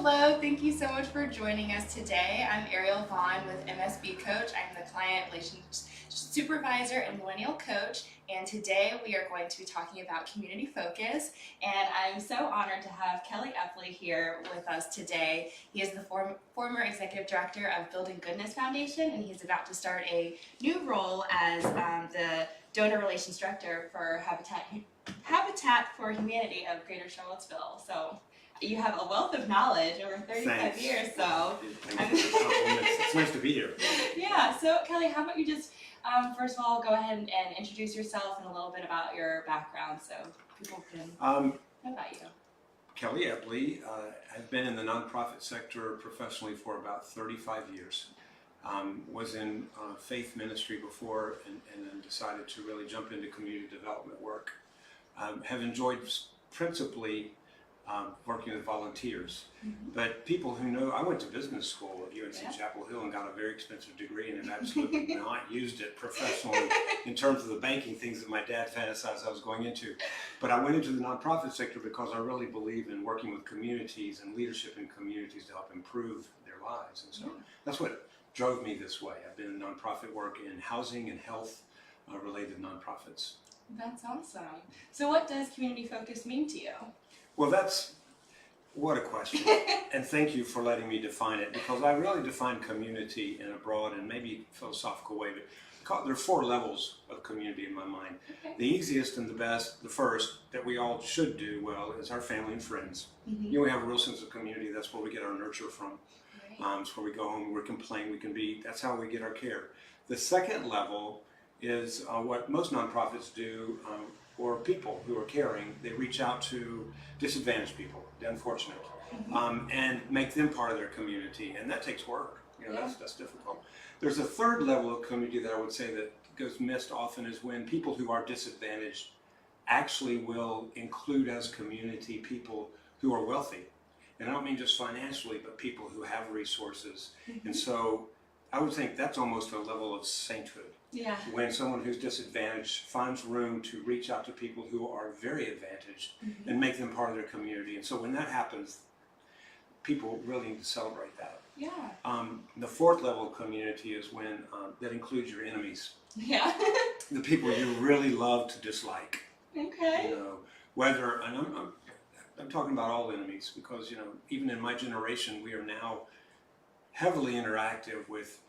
Hello, thank you so much for joining us today. I'm Ariel Vaughn with MSBCoach. I'm the Client Relations Supervisor and Millennial Coach, and today we are going to be talking about community focus. And I'm so honored to have Kelly Eplee here with us today. He is the former Executive Director of Building Goodness Foundation, and he's about to start a new role as the Donor Relations Director for Habitat for Humanity of Greater Charlottesville. So you have a wealth of knowledge over 35 years, so it's nice to be here. Yeah, so Kelly, how about you just first of all go ahead and introduce yourself and a little bit about your background so people can know about you. Kelly Eplee. I've been in the nonprofit sector professionally for about 35 years. Was in faith ministry before and then decided to really jump into community development work. Have enjoyed principally working with volunteers, but people who know, I went to business school at UNC Chapel Hill and got a very expensive degree and have absolutely not used it professionally in terms of the banking things that my dad fantasized I was going into. But I went into the nonprofit sector because I really believe in working with communities and leadership in communities to help improve their lives, and so that's what drove me this way. I've been in nonprofit work in housing and health related nonprofits. That's awesome. So what does community focus mean to you? Well, what a question. And thank you for letting me define it, because I really define community in a broad and maybe philosophical way. But there are 4 levels of community in my mind. Okay. The easiest and the best, the first, that we all should do well is our family and friends. You know, we have a real sense of community. That's where we get our nurture from. It's where we go home, we can play, we can be, that's how we get our care. The second level is what most nonprofits do, or people who are caring. They reach out to disadvantaged people, the unfortunate, and make them part of their community, and that takes work. You know, that's difficult. There's a third level of community that I would say that goes missed often, is when people who are disadvantaged actually will include as community people who are wealthy. And I don't mean just financially, but people who have resources. And so I would think that's almost a level of sainthood. Yeah. When someone who's disadvantaged finds room to reach out to people who are very advantaged and make them part of their community. And so when that happens, people really need to celebrate that. Yeah. The fourth level of community is when that includes your enemies. Yeah. The people you really love to dislike. Okay. You know, whether, and I'm talking about all enemies, because, you know, even in my generation, we are now heavily interactive with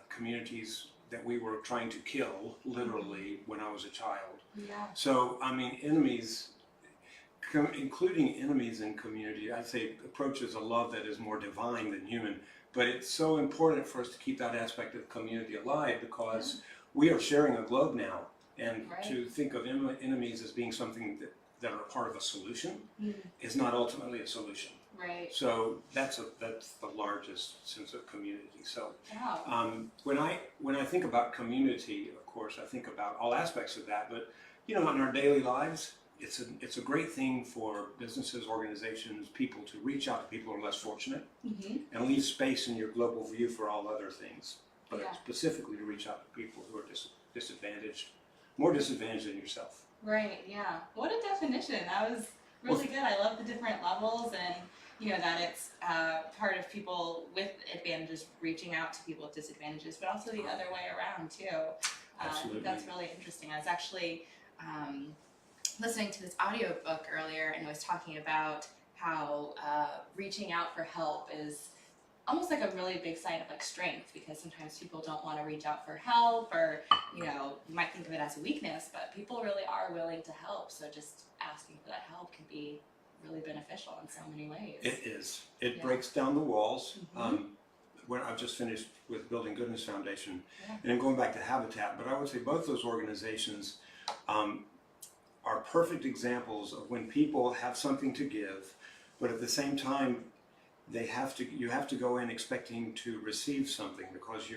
communities that we were trying to kill, literally, when I was a child. Yeah. So, I mean, enemies, including enemies in community, I'd say approaches a love that is more divine than human. But it's so important for us to keep that aspect of community alive, because we are sharing a globe now. And to think of enemies as being something that are part of a solution is not ultimately a solution. Right. So that's the largest sense of community. So when I think about community, of course, I think about all aspects of that. But you know, in our daily lives, it's a great thing for businesses, organizations, people to reach out to people who are less fortunate and leave space in your global view for all other things. But specifically to reach out to people who are disadvantaged, more disadvantaged than yourself. Right. Yeah. What a definition. That was really good. I love the different levels, and you know, that it's part of people with advantages reaching out to people with disadvantages, but also the other way around too. Absolutely. That's really interesting. I was actually listening to this audiobook earlier, and it was talking about how reaching out for help is almost like a really big sign of like strength, because sometimes people don't want to reach out for help, or you know, you might think of it as a weakness, but people really are willing to help. So just asking for that help can be really beneficial in so many ways. It is. It breaks down the walls. When I've just finished with Building Goodness Foundation, and I'm going back to Habitat, but I would say both those organizations are perfect examples of when people have something to give, but at the same time, you have to go in expecting to receive something, because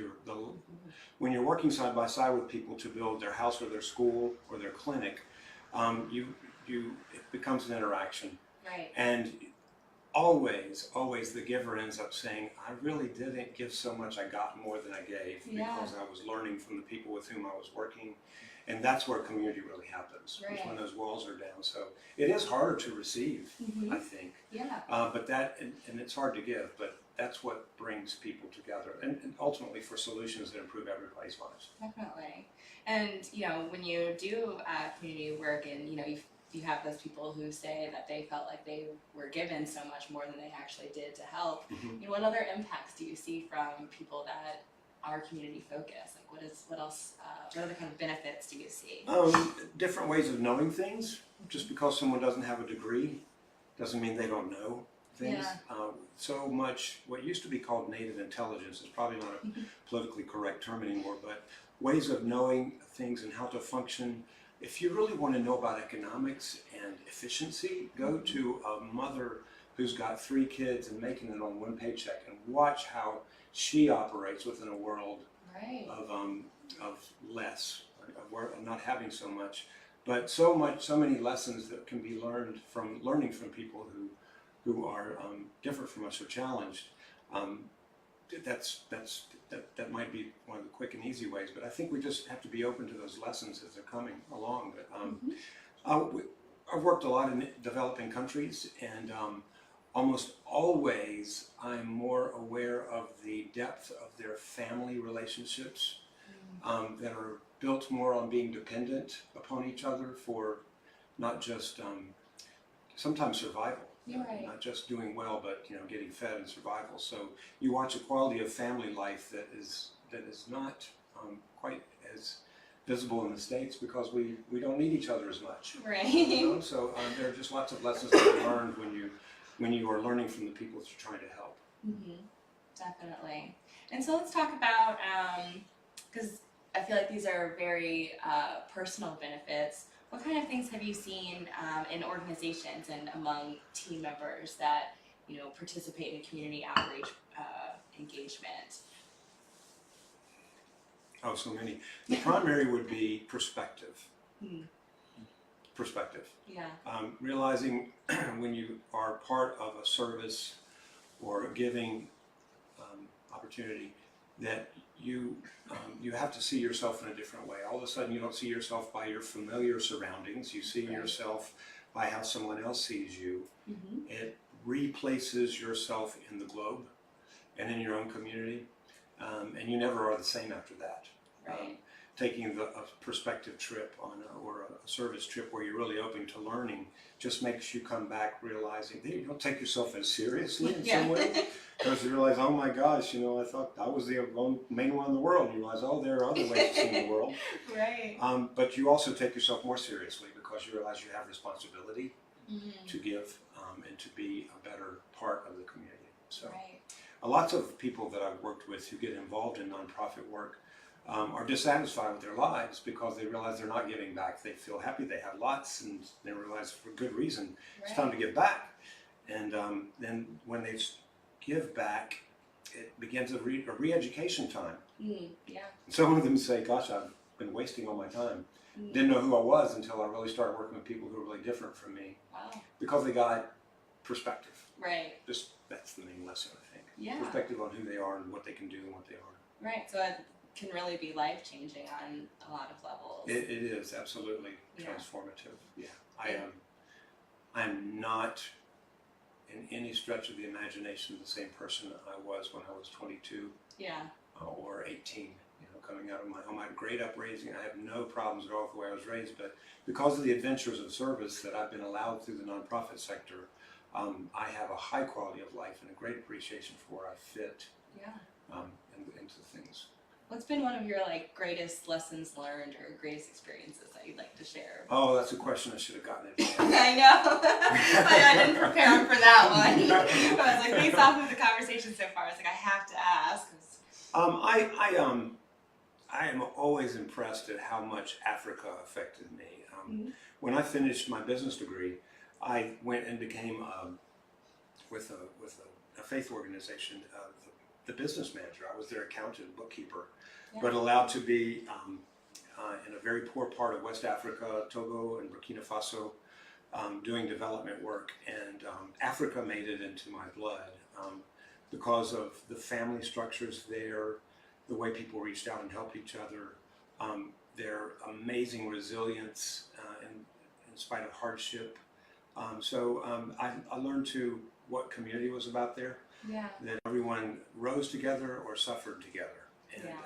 when you're working side by side with people to build their house or their school or their clinic, it becomes an interaction. Right. And always the giver ends up saying, I really didn't give so much, I got more than I gave, because I was learning from the people with whom I was working. And that's where community really happens, is when those walls are down. So it is harder to receive, I think. Yeah. But that, and it's hard to give, but that's what brings people together, and ultimately for solutions that improve everybody's lives. Definitely. And, when you do community work and, you have those people who say that they felt like they were given so much more than they actually did to help, what other impacts do you see from people that are community focused? Like what else, what other kind of benefits do you see? Different ways of knowing things. Just because someone doesn't have a degree doesn't mean they don't know things. So much, what used to be called native intelligence is probably not a politically correct term anymore, but ways of knowing things and how to function. If you really want to know about economics and efficiency, go to a mother who's got 3 kids and making it on 1 paycheck and watch how she operates within a world of less, of not having so much, but so many lessons that can be learned from learning from people who are different from us or challenged. That might be one of the quick and easy ways, but I think we just have to be open to those lessons as they're coming along. But I've worked a lot in developing countries, and almost always I'm more aware of the depth of their family relationships that are built more on being dependent upon each other for not just sometimes survival. Not just doing well, but getting fed and survival. So you watch a quality of family life that is not quite as visible in the States because we don't need each other as much. Right. So there are just lots of lessons to be learned when you are learning from the people that you're trying to help. Definitely. And so let's talk about because I feel like these are very personal benefits. What kind of things have you seen in organizations and among team members that participate in community outreach engagement? Oh, so many. The primary would be perspective. Perspective. Yeah. Realizing when you are part of a service or a giving opportunity that you have to see yourself in a different way. All of a sudden you don't see yourself by your familiar surroundings, you see yourself by how someone else sees you. It replaces yourself in the globe and in your own community, and you never are the same after that. Taking a perspective trip or a service trip where you're really open to learning just makes you come back realizing that you don't take yourself as seriously in some way, because you realize, oh my gosh, I thought I was the main one in the world. And you realize, oh, there are other ways to see the world. But you also take yourself more seriously because you realize you have responsibility to give and to be a better part of the community. So lots of people that I've worked with who get involved in nonprofit work are dissatisfied with their lives because they realize they're not giving back. They feel happy, they have lots, and they realize for good reason it's time to give back. And then when they give back, it begins a re-education time. Some of them say, gosh, I've been wasting all my time. Didn't know who I was until I really started working with people who were really different from me. Because they got perspective. Just that's the main lesson, I think. Perspective on who they are and what they can do and what they are. So it can really be life-changing on a lot of levels. It is absolutely transformative. I'm not in any stretch of the imagination the same person I was when I was 22 or 18. Coming out of my home, I had a great upraising. I have no problems at all with the way I was raised, but because of the adventures of service that I've been allowed through the nonprofit sector, I have a high quality of life and a great appreciation for where I fit into things. What's been one of your greatest lessons learned or greatest experiences that you'd like to share? Oh, that's a question I should have gotten in advance. I know. I didn't prepare for that one. I was based off of the conversation so far, I was I have to ask. I am always impressed at how much Africa affected me. When I finished my business degree, I went and became with a faith organization, the business manager. I was their accountant, bookkeeper, but allowed to be in a very poor part of West Africa, Togo and Burkina Faso, doing development work. And Africa made it into my blood because of the family structures there, the way people reached out and helped each other. their amazing resilience in spite of hardship. I learned what community was about there. Yeah. That everyone rose together or suffered together, and Yeah.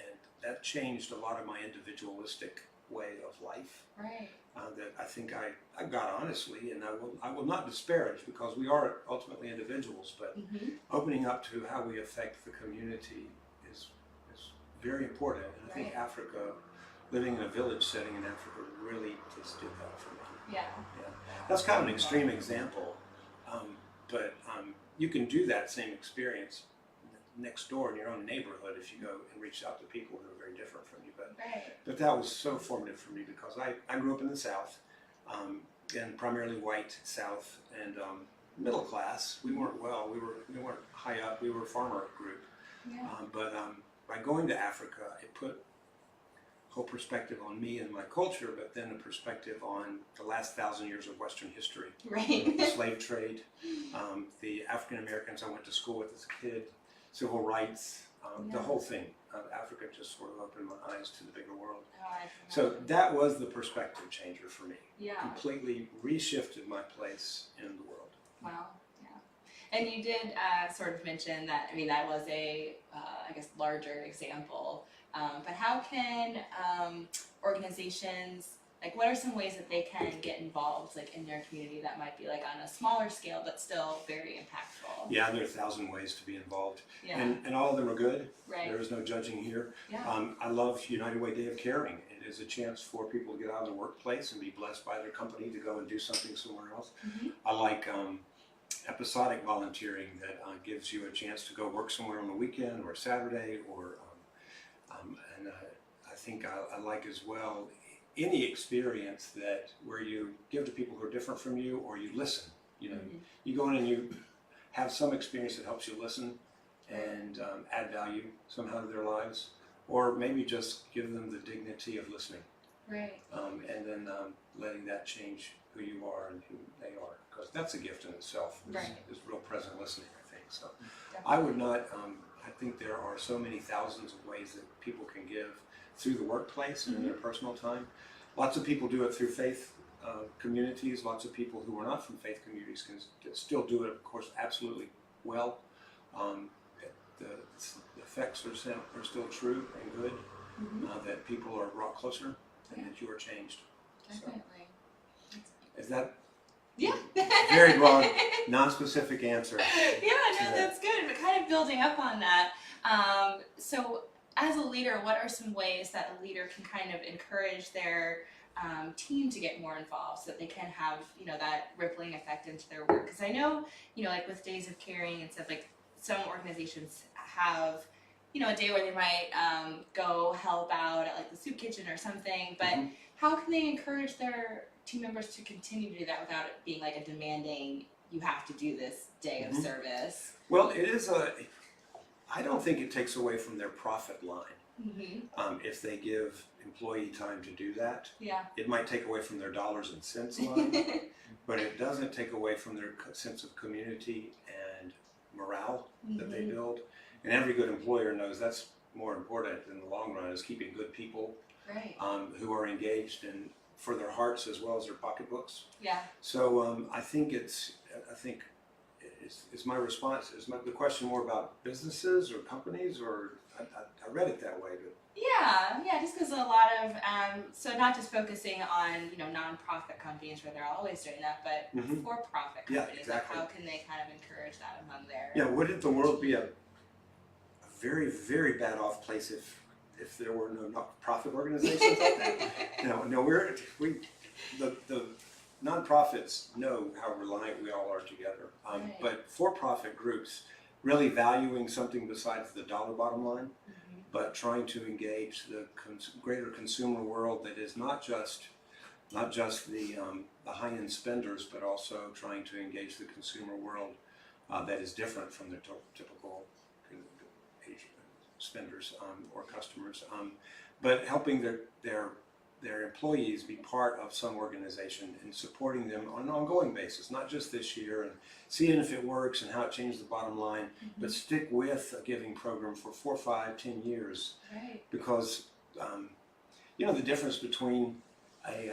and that changed a lot of my individualistic way of life. Right. That I think I got honestly, and I will not disparage, because we are ultimately individuals, but opening up to how we affect the community is very important. And I think Africa, living in a village setting in Africa, really just did that for me. Yeah. Yeah. That's kind of an extreme example, but you can do that same experience next door in your own neighborhood if you go and reach out to people who are very different from you. But that was so formative for me, because I grew up in the South, and primarily white South, and middle class. We weren't we weren't high up. We were a farmer group. Yeah. But by going to Africa, it put whole perspective on me and my culture, but then a perspective on the last 1,000 years of Western history. Right. The slave trade, the African Americans I went to school with as a kid, civil rights, the whole thing. Africa just sort of opened my eyes to the bigger world. So that was the perspective changer for me. Yeah. Completely reshifted my place in the world. Wow. Yeah. And you did sort of mention that, I mean, that was a, I guess, larger example. But how can organizations, like, what are some ways that they can get involved, like, in their community that might be, like, on a smaller scale but still very impactful? Yeah, there are 1,000 ways to be involved, Yeah. and all of them are good. Right. There is no judging here. Yeah. I love United Way Day of Caring. It is a chance for people to get out of the workplace and be blessed by their company to go and do something somewhere else. I like episodic volunteering that gives you a chance to go work somewhere on the weekend or Saturday, or and I think I like as well any experience that where you give to people who are different from you, or you listen. You know, you go in and you have some experience that helps you listen and add value somehow to their lives, or maybe just give them the dignity of listening. Right. And then letting that change who you are and who they are, because that's a gift in itself. Is real present listening, I think. So I would not. I think there are so many thousands of ways that people can give through the workplace and in their personal time. Lots of people do it through faith communities. Lots of people who are not from faith communities can still do it, of course, absolutely well. The effects are still true and good, that people are brought closer and that you are changed. Definitely. So, is that Yeah. very broad, non-specific answer? Yeah, no, that's good. But kind of building up on that. So, as a leader, what are some ways that a leader can kind of encourage their team to get more involved, so that they can have, you know, that rippling effect into their work? Because I know, you know, like with Days of Caring and stuff, like some organizations have, you know, a day where they might go help out at like the soup kitchen or something. But how can they encourage their team members to continue to do that without it being like a demanding, you have to do this day of service? Well, it is I don't think it takes away from their profit line. If they give employee time to do that, it might take away from their dollars and cents line, but it doesn't take away from their sense of community and morale that they build. And every good employer knows that's more important in the long run, is keeping good people who are engaged in for their hearts as well as their pocketbooks. So I think it's my response. Is the question more about businesses or companies, or I read it that way, but just because a lot of so not just focusing on, you know, nonprofit companies where they're always doing that, but for-profit companies. Exactly. Like, how can they kind of encourage that among their? Yeah, wouldn't the world be a very, very bad off place if there were no not-profit organizations like that? The nonprofits know how reliant we all are together, but for-profit groups really valuing something besides the dollar bottom line, but trying to engage the greater consumer world that is not just the high-end spenders, but also trying to engage the consumer world that is different from the typical spenders or customers, but helping their employees be part of some organization and supporting them on an ongoing basis, not just this year, and seeing if it works and how it changes the bottom line, but stick with a giving program for 4, 5, 10 years, because You know the difference between a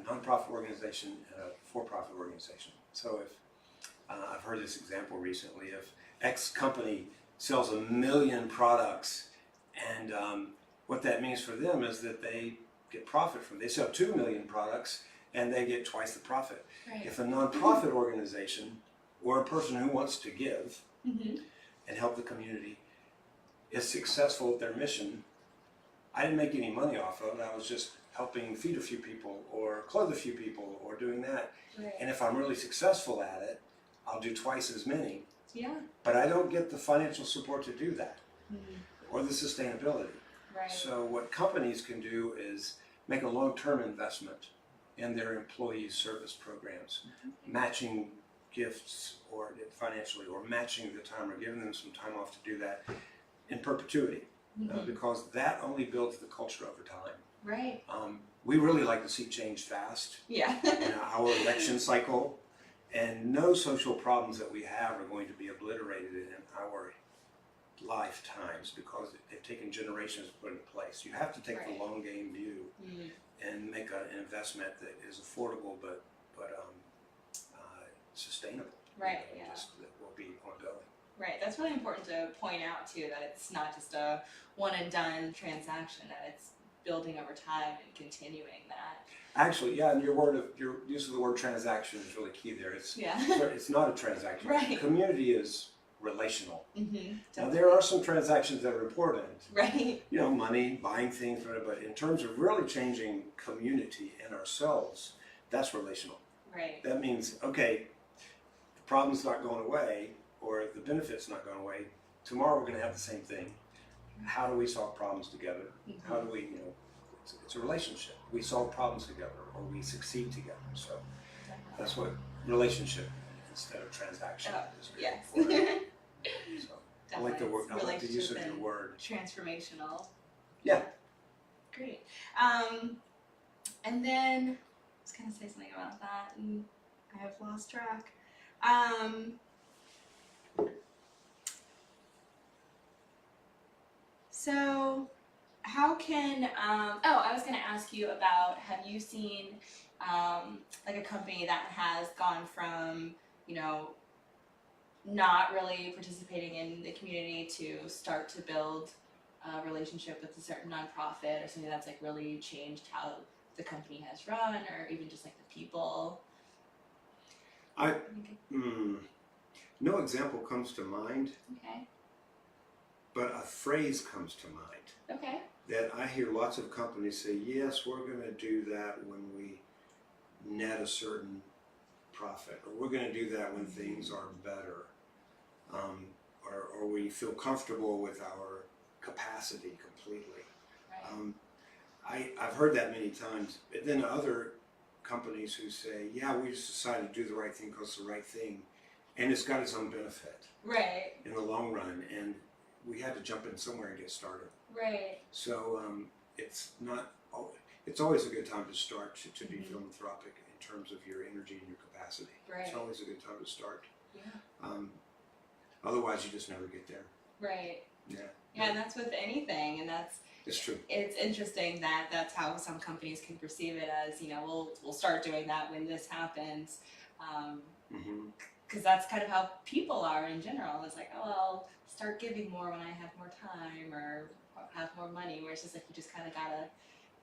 nonprofit organization and a for-profit organization. So if I've heard this example recently, if X company sells 1 million products, and what that means for them is that they get profit from it. They sell 2 million products and they get twice the profit. Right. If a nonprofit organization or a person who wants to give and help the community is successful at their mission, I didn't make any money off of it. I was just helping feed a few people or clothe a few people or doing that. Right. And if I'm really successful at it, I'll do twice as many. Yeah. But I don't get the financial support to do that or the sustainability. Right. So what companies can do is make a long-term investment in their employee service programs, matching gifts or financially, or matching the time or giving them some time off to do that in perpetuity, because that only builds the culture over time. Right. We really like to see change fast Yeah. in our election cycle, and no social problems that we have are going to be obliterated in our lifetimes because they've taken generations to put in place. You have to take Right. the long game view and make an investment that is affordable but sustainable. Right, You know, yeah. just that will be ongoing. Right. That's really important to point out too, that it's not just a one and done transaction, that it's building over time and continuing that. Actually, yeah, and your use of the word transaction is really key there. It's not a transaction. Right. Community is relational. Mm-hmm. Now there are some transactions that are important. Right. You know, money, buying things, but in terms of really changing community and ourselves, that's relational. Right. That means, okay, the problem's not going away or the benefit's not going away. Tomorrow we're going to have the same thing. How do we solve problems together? How do we, you know, it's a relationship. We solve problems together or we succeed together. So that's what relationship instead of transaction is very Yes. important. So I like the Definitely. word. I like the use of Relationship your word. Transformational. Yeah. Great. And then I was going to say something about that, and I have lost track. So how can, I was going to ask you about, have you seen like a company that has gone from, you know, not really participating in the community to start to build a relationship with a certain nonprofit or something that's like really changed how the company has run, or even just like the people? No example comes to mind, Okay. but a phrase comes to mind Okay. that I hear lots of companies say, yes, we're going to do that when we net a certain profit, or we're going to do that when things are better, or we feel comfortable with our capacity completely. Right. I've heard that many times, but then other companies who say, yeah, we just decided to do the right thing because it's the right thing, and it's got its own benefit Right. in the long run, and we had to jump in somewhere and get started. Right. So it's always a good time to start to be philanthropic in terms of your energy and your capacity. Right. It's always a good time to start. Yeah. Otherwise, you just never get there. Right. Yeah. Yeah, and that's with anything, and It's true. it's interesting that that's how some companies can perceive it as, you know, we'll start doing that when this happens, because that's kind of how people are in general. It's like, oh, I'll start giving more when I have more time or have more money, where it's just like you just kind of gotta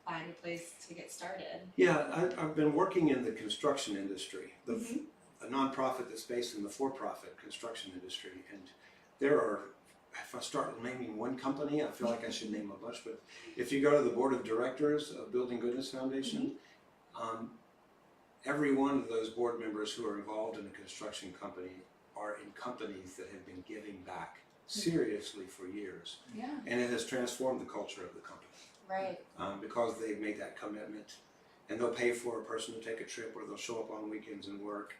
find a place to get started. Yeah, I've been working in the construction industry, a nonprofit that's based in the for-profit construction industry, and there are, if I start naming one company, I feel like I should name a bunch, but if you go to the board of directors of Building Goodness Foundation, every one of those board members who are involved in a construction company are in companies that have been giving back seriously for years. Yeah. And it has transformed the culture of the company. Right. Because they've made that commitment, and they'll pay for a person to take a trip, or they'll show up on weekends and work,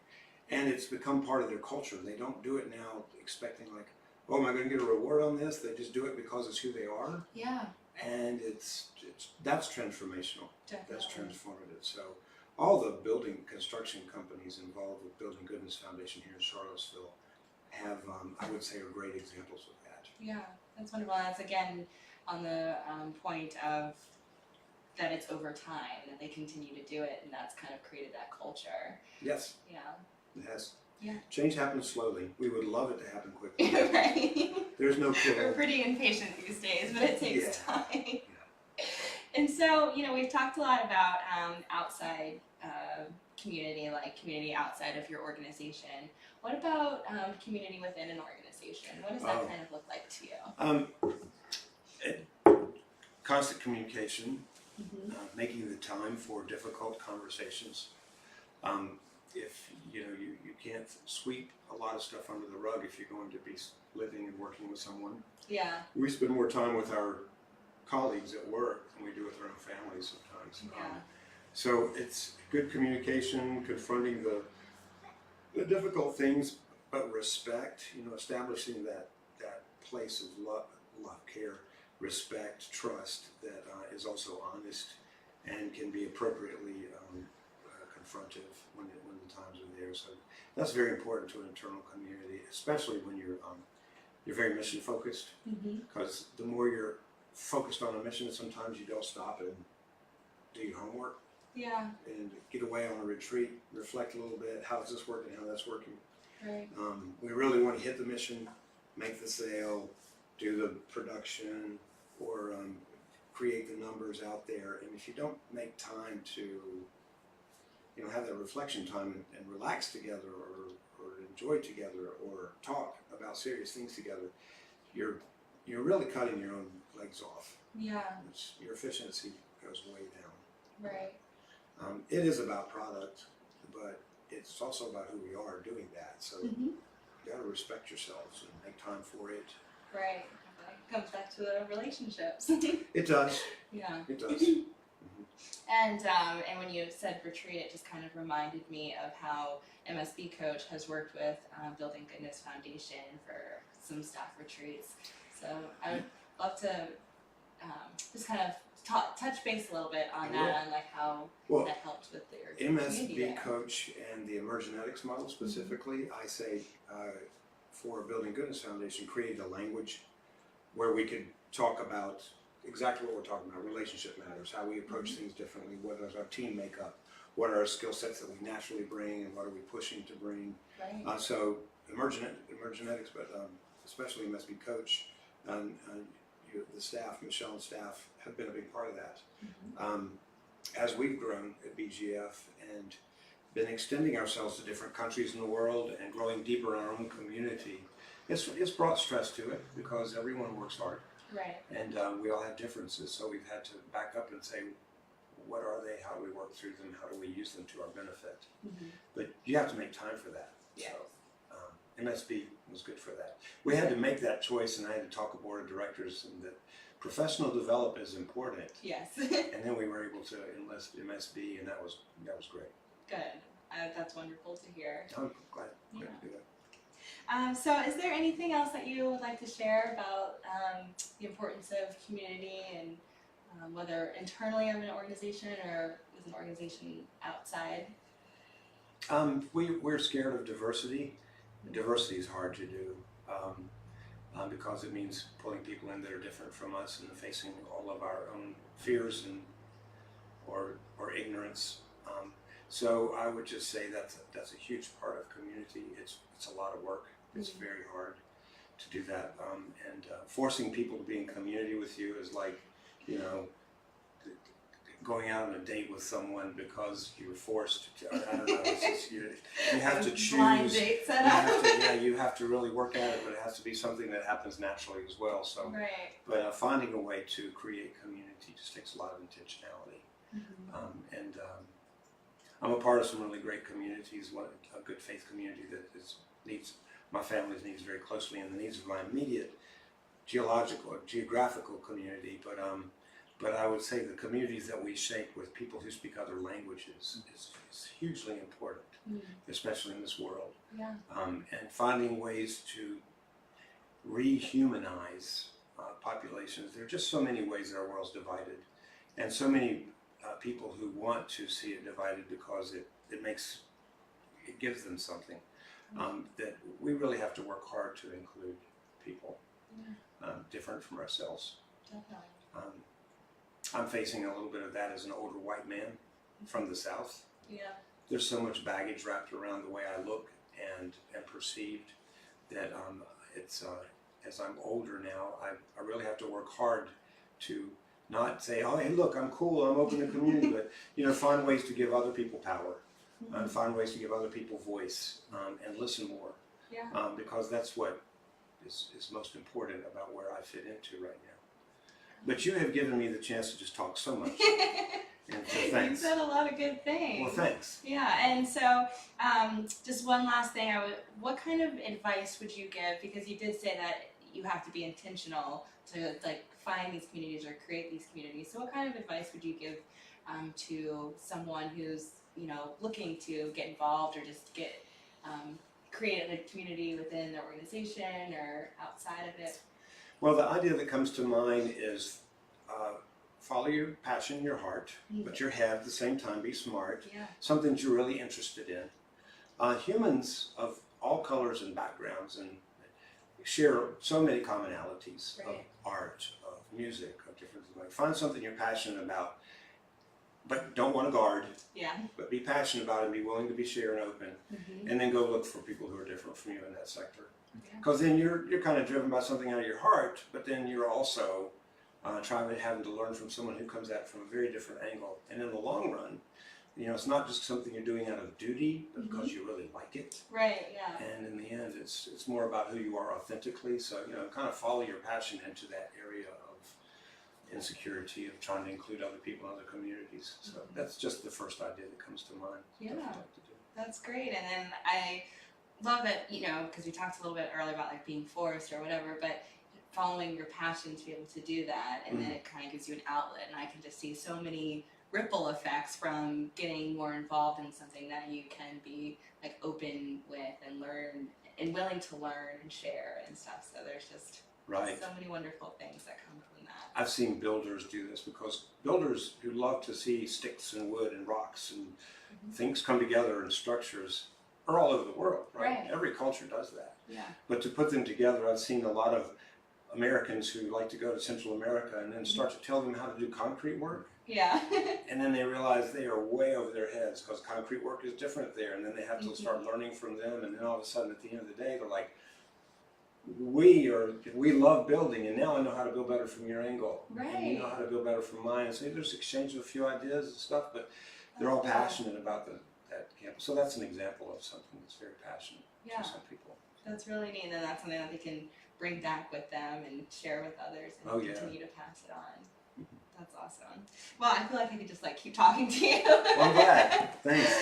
and it's become part of their culture. They don't do it now expecting like, oh, am I going to get a reward on this? They just do it because it's who they are, Yeah. and that's transformational. Definitely. That's transformative. So all the building construction companies involved with Building Goodness Foundation here in Charlottesville have, I would say, are great examples of that. Yeah, that's wonderful. And that's again on the point of that it's over time, that they continue to do it, and that's kind of created that culture. Yes, Yeah. it has. Yeah. Change happens slowly. We would love it to happen quickly. Right. There's no We're pill. pretty impatient these days, but it takes time. Yeah. And so, we've talked a lot about outside community, like community outside of your organization. What about community within an organization? What does that kind of look like to you? Constant communication, Mm-hmm. making the time for difficult conversations. If you can't sweep a lot of stuff under the rug if you're going to be living and working with someone. Yeah. We spend more time with our colleagues at work than we do with our own families sometimes. Yeah. So it's good communication, confronting the difficult things, but respect. Establishing that place of love, care, respect, trust that is also honest and can be appropriately confrontive when the times are there. So that's very important to an internal community, especially when you're very mission focused. Because the more you're focused on a mission, sometimes you don't stop and do your homework. Yeah. And get away on a retreat, reflect a little bit. How does this work and how that's working? Right. We really want to hit the mission, make the sale, do the production, or create the numbers out there. And if you don't make time to, have that reflection time and relax together, or enjoy together, or talk about serious things together, you're really cutting your own legs off. Yeah. Your efficiency goes way down. Right. It is about product, but it's also about who we are doing that. So you got to respect yourselves and make time for it. Right. It comes back to the relationships. It does. Yeah. It does. And when you said retreat, it just kind of reminded me of how MSBCoach has worked with Building Goodness Foundation for some staff retreats. So I would love to just kind of touch base a little bit on that, and like how that helped with their community there. MSBCoach and the Emergenetics model specifically, I say for Building Goodness Foundation, created a language where we could talk about exactly what we're talking about: relationship matters, how we approach things differently, what is our team makeup, what are our skill sets that we naturally bring, and what are we pushing to bring. Right. So Emergenetics, but especially MSBCoach, the staff, Michelle and staff, have been a big part of that. As we've grown at BGF and been extending ourselves to different countries in the world and growing deeper in our own community, it's brought stress to it because everyone works hard. Right. And we all have differences, so we've had to back up and say, what are they? How do we work through them? How do we use them to our benefit? But you have to make time for that. Yeah. So MSB was good for that. We had to make that choice, and I had to talk to board of directors, and that professional development is important. Yes. And then we were able to enlist MSB, and that was great. Good. That's wonderful to hear. I'm glad to do that. So is there anything else that you would like to share about the importance of community, and whether internally in an organization or with an organization outside? We're scared of diversity. Diversity is hard to do because it means pulling people in that are different from us and facing all of our own fears or ignorance. So I would just say that's a huge part of community. It's a lot of work. It's very hard to do that, and forcing people to be in community with you is like, going out on a date with someone because you were forced to. I don't know. It's just, you have to choose. Blind date set up. You have to really work at it, but it has to be something that happens naturally as well. So, right. But finding a way to create community just takes a lot of intentionality. I'm a part of some really great communities. A good faith community that needs my family's needs very closely, and the needs of my immediate geographical community. But I would say the communities that we shape with people who speak other languages is hugely important, especially in this world. Yeah. And finding ways to rehumanize populations. There are just so many ways that our world's divided, and so many people who want to see it divided because it gives them something. That we really have to work hard to include people different from ourselves. Definitely. I'm facing a little bit of that as an older white man from the South. Yeah. There's so much baggage wrapped around the way I look and perceived that as I'm older now, I really have to work hard to not say, oh, hey, look, I'm cool, I'm open to community, but, find ways to give other people power, and find ways to give other people voice, and listen more. Yeah. Because that's what is most important about where I fit into right now. But you have given me the chance to just talk so much. And so thanks. You said a lot of good things. Well, thanks. Yeah, and so just one last thing, what kind of advice would you give? Because you did say that you have to be intentional to find these communities or create these communities. So what kind of advice would you give to someone who's looking to get involved or just get create a community within their organization or outside of it? Well, the idea that comes to mind is follow your passion, your heart, but your head at the same time, be smart, something that you're really interested in. Humans of all colors and backgrounds and share so many commonalities of art, of music, of different things. Find something you're passionate about, but don't want to guard, but be passionate about it and be willing to be shared and open, and then go look for people who are different from you in that sector. Because then you're kind of driven by something out of your heart, but then you're also having to learn from someone who comes at it from a very different angle. And in the long run, it's not just something you're doing out of duty, but because you really like it. Right, yeah. And in the end, it's more about who you are authentically. So, kind of follow your passion into that area of insecurity, of trying to include other people in other communities. So that's just the first idea that comes to mind. Yeah, that's great. And then I love that, because we talked a little bit earlier about being forced or whatever, but following your passion to be able to do that, and then it kind of gives you an outlet. And I can just see so many ripple effects from getting more involved in something that you can be open with and learn and willing to learn and share and stuff. So there's just so many wonderful things that come from that. I've seen builders do this, because builders who love to see sticks and wood and rocks and things come together in structures are all over the world, right? Every culture does that. Yeah. But to put them together, I've seen a lot of Americans who like to go to Central America and then start to tell them how to do concrete work. Yeah. And then they realize they are way over their heads, because concrete work is different there, and then they have to start learning from them, and then all of a sudden at the end of the day they're like, we love building, and now I know how to build better from your angle. And you know how to build better from mine. And so there's exchange of a few ideas and stuff, but they're all passionate about that campus. So that's an example of something that's very passionate to some people. That's really neat, and that's something that they can bring back with them and share with others and continue to pass it on. That's awesome. Well, I feel like I could just keep talking to you. Well, I'm glad. Thanks.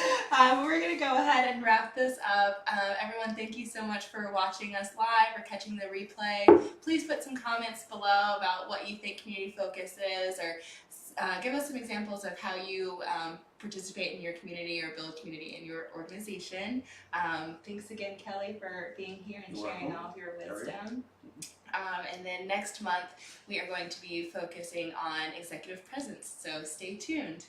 We're going to go ahead and wrap this up. Everyone, thank you so much for watching us live or catching the replay. Please put some comments below about what you think community focus is, or give us some examples of how you participate in your community or build community in your organization. Thanks again, Kelly, for being here and sharing all of your wisdom. And then next month, we are going to be focusing on executive presence, so stay tuned.